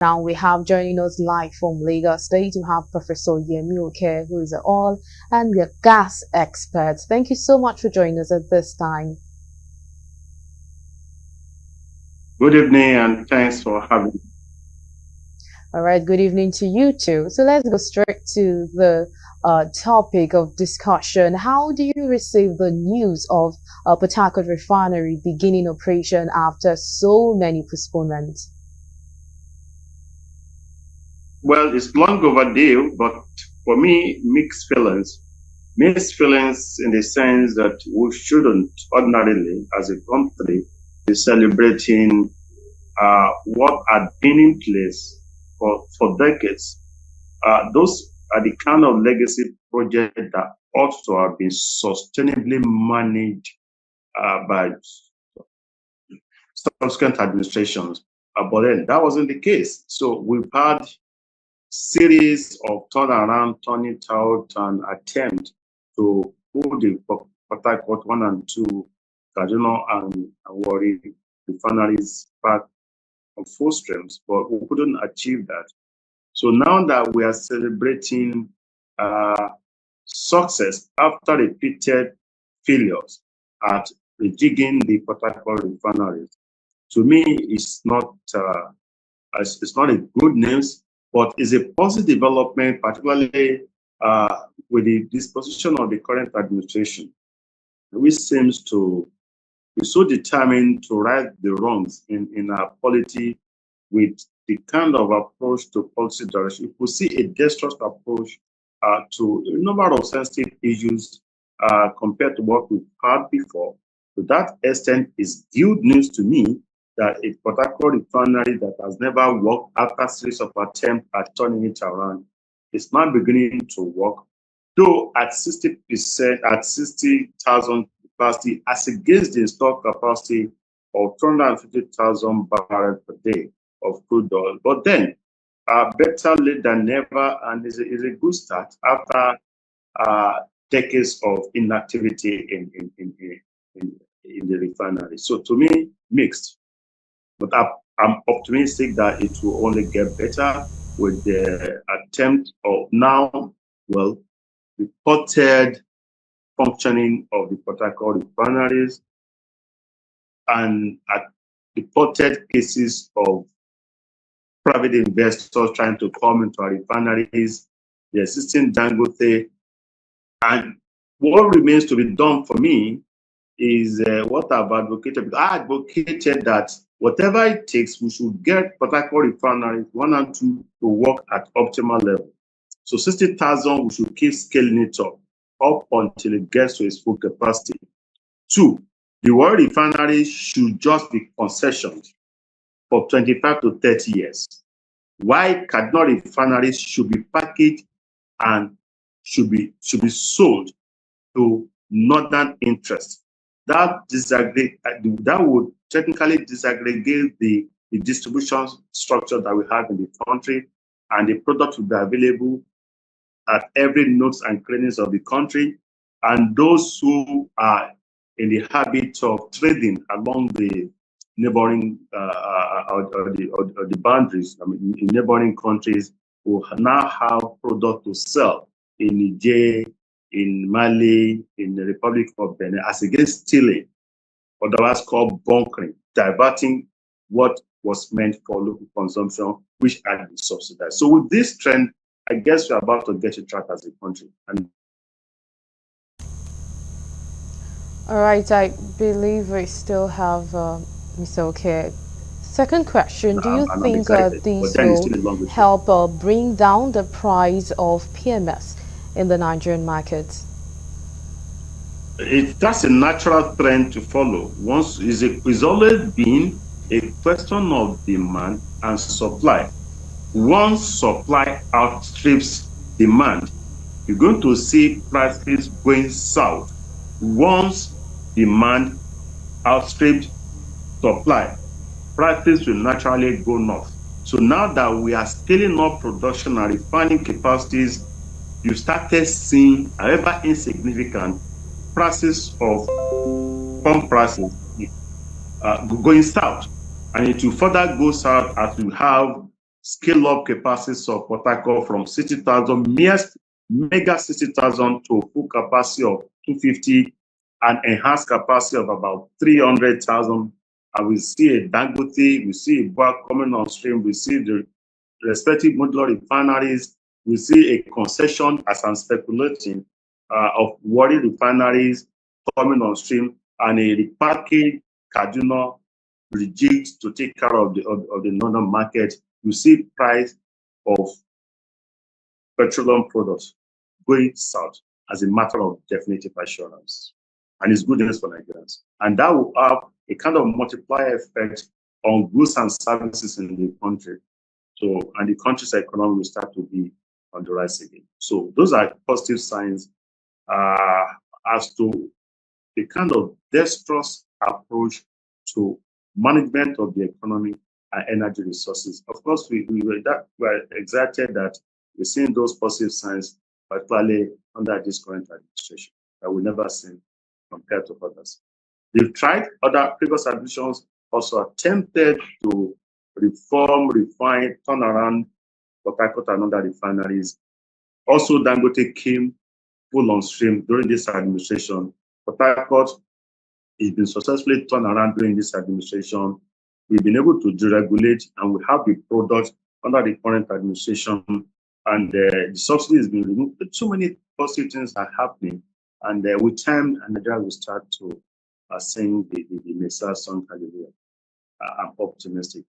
Now we have joining us live from Lagos State. We have Professor Yemi, who is an oil and gas expert. Thank you so much for joining us at this time. Good evening and thanks for having me. All right, good evening to you too. So let's go straight to the topic of discussion. How do you receive the news of Port Harcourt Refinery beginning operation after so many postponements? Well, it's long overdue, but for me, mixed feelings. Mixed feelings in the sense that we shouldn't ordinarily, as a country, be celebrating what had been in place for decades. Those are the kind of legacy projects that ought to have been sustainably managed by subsequent administrations. But then that wasn't the case. So we've had series of turnaround, turning out, and attempt to pull the Port Harcourt 1 and 2, Kaduna and Warri refineries back on full streams, but we couldn't achieve that. So now that we are celebrating success after repeated failures at rejigging the Port Harcourt refineries, to me, it's not a good news, but it's a positive development, particularly with the disposition of the current administration, which seems to be so determined to right the wrongs in our polity with the kind of approach to policy direction. If we see a dexterous approach to a number of sensitive issues compared to what we've had before, to that extent, is good news to me that a Port Harcourt refinery that has never worked after a series of attempts at turning it around is now beginning to work, though at 60%, at 60,000 capacity, as against the installed capacity of 250,000 barrels per day of crude oil. But then, better late than never, and is a good start after decades of inactivity in the refinery. So to me, mixed. But I'm optimistic that it will only get better with the attempt of now, well, reported functioning of the Port Harcourt refineries and reported cases of private investors trying to come into our refineries, the existing Dangote. And what remains to be done for me is what I've advocated. I advocated that whatever it takes, we should get Port Harcourt refineries 1 and 2 to work at optimal level. So 60,000, we should keep scaling it up until it gets to its full capacity. 2, the Warri refinery should just be concessioned for 25 to 30 years. Why Kaduna refineries should be packaged and should be sold to northern interests. That would technically disaggregate the distribution structure that we have in the country, and the product will be available at every nooks and crannies of the country. And those who are in the habit of trading along the neighboring or the boundaries, in neighboring countries, will now have product to sell in Niger, in Mali, in the Republic of Benin, as against stealing, otherwise called bunkering, diverting what was meant for local consumption, which had been subsidized. So with this trend, I guess we're about to get a track as a country. All right, I believe we still have Mr. Okay. Second question, do you think these will help bring down the price of PMS in the Nigerian markets? That's a natural trend to follow. It's always been a question of demand and supply. Once supply outstrips demand, you're going to see prices going south. Once demand outstrips supply, prices will naturally go north. So now that we are scaling up production and refining capacities, you started seeing, however insignificant, prices of pump prices going south. And it will further go south as we have scale up capacities of Port Harcourt from 60,000, mega 60,000 to full capacity of 250 and enhanced capacity of about 300,000. And we see a Dangote, we see a BUA coming on stream, we see the respective modular refineries, we see a concession, as I'm speculating, of Warri refineries coming on stream, and a repackaged Kaduna rejigged to take care of the northern market. You see price of petroleum products going south as a matter of definitive assurance. And it's good news for Nigerians. And that will have a kind of multiplier effect on goods and services in the country. So, and the country's economy will start to be on the rise again. So those are positive signs as to the kind of dexterous approach to management of the economy and energy resources. Of course, we were excited that we're seeing those positive signs, particularly under this current administration, that we never seen compared to others. They've tried, other previous administrations also attempted to reform, refine, turn around Port Harcourt and other refineries. Also, Dangote came full on stream during this administration. Port Harcourt has been successfully turned around during this administration. We've been able to deregulate, and we have the products under the current administration, and the subsidy has been removed. But so many positive things are happening, and with time, Nigeria will start to sing the Messiah song, Hallelujah. I'm optimistic.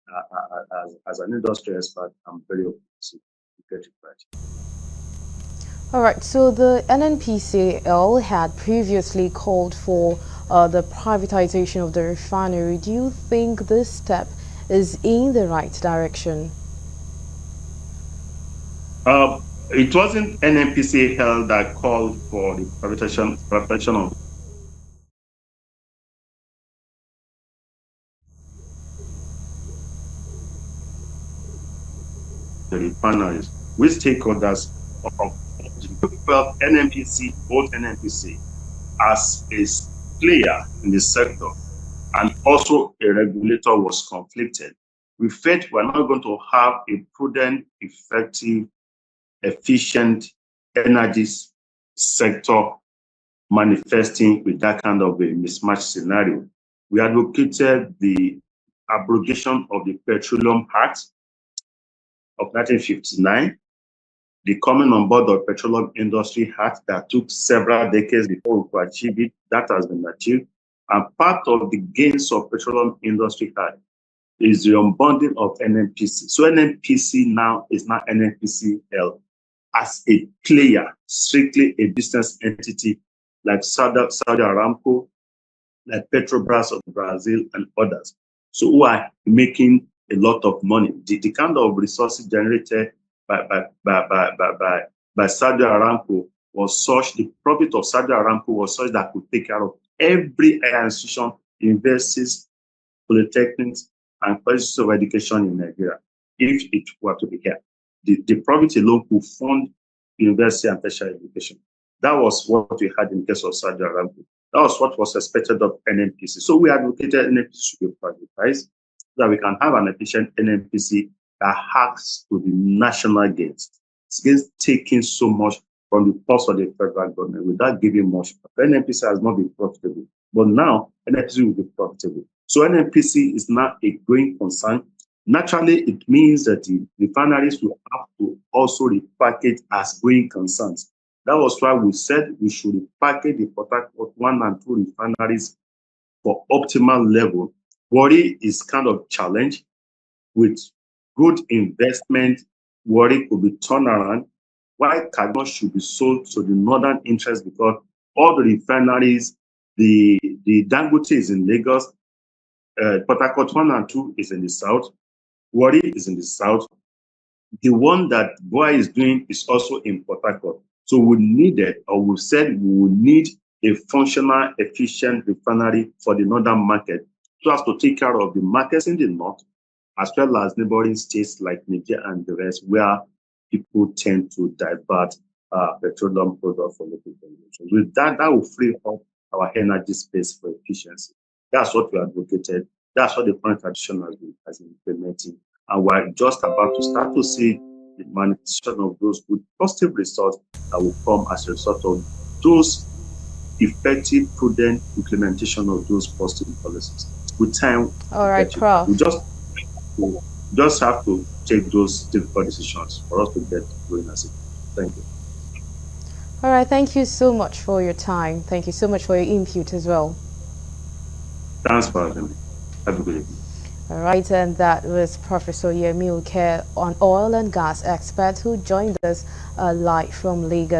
As an industry expert, I'm very optimistic to get it right. All right, so the NNPCL had previously called for the privatization of the refinery. Do you think this step is in the right direction? It wasn't NNPCL that called for the privatization of the refineries. We stakeholders of felt NNPC, both NNPC, as a player in the sector and also a regulator was conflicted. We felt we're not going to have a prudent, effective, efficient energy sector manifesting with that kind of a mismatch scenario. We advocated the abrogation of the Petroleum Act of 1959, the coming on board of Petroleum Industry Act that took several decades before we could achieve it. That has been achieved. And part of the gains of Petroleum Industry Act is the unbundling of NNPC. So NNPC now is not NNPCL as a player, strictly a business entity like Saudi Aramco, like Petrobras of Brazil and others. So who are making a lot of money. The kind of resources generated by Saudi Aramco was such, the profit of Saudi Aramco was such that could take care of every institution, universities, polytechnics, and colleges of education in Nigeria, if it were to be here. The profit alone could fund university and tertiary education. That was what we had in the case of Saudi Aramco. That was what was expected of NNPC. So we advocated NNPC should be privatized so that we can have an efficient NNPC that hacks to the national gains. It's against taking so much from the purse of the federal government without giving much. NNPC has not been profitable, but now NNPC will be profitable. So NNPC is not a growing concern. Naturally, it means that the refineries will have to also repackage as growing concerns. That was why we said we should repackage the Port Harcourt 1 and 2 refineries for optimal level. Warri is kind of challenged with good investment. Warri could be turned around. Why Kaduna should be sold to the northern interest, because all the refineries, the Dangote is in Lagos, Port Harcourt 1 and 2 is in the south, Warri is in the south. The one that BUA is doing is also in Port Harcourt. So we needed, or we said we would need a functional, efficient refinery for the northern market so as to take care of the markets in the north, as well as neighboring states like Niger and the rest, where people tend to divert petroleum products for local consumption. With that, that will free up our energy space for efficiency. That's what we advocated. That's what the current tradition has been implementing. And we're just about to start to see the manifestation of those good positive results that will come as a result of those effective, prudent implementation of those positive policies. With time, All we right, get it. Prof. We just have to take those difficult decisions for us to get going as a Thank you. All right, thank you so much for your time. Thank you so much for your input as well. Thanks for having me. Have a good evening. All right, and that was Professor Yemi, an oil and gas expert who joined us live from Lagos.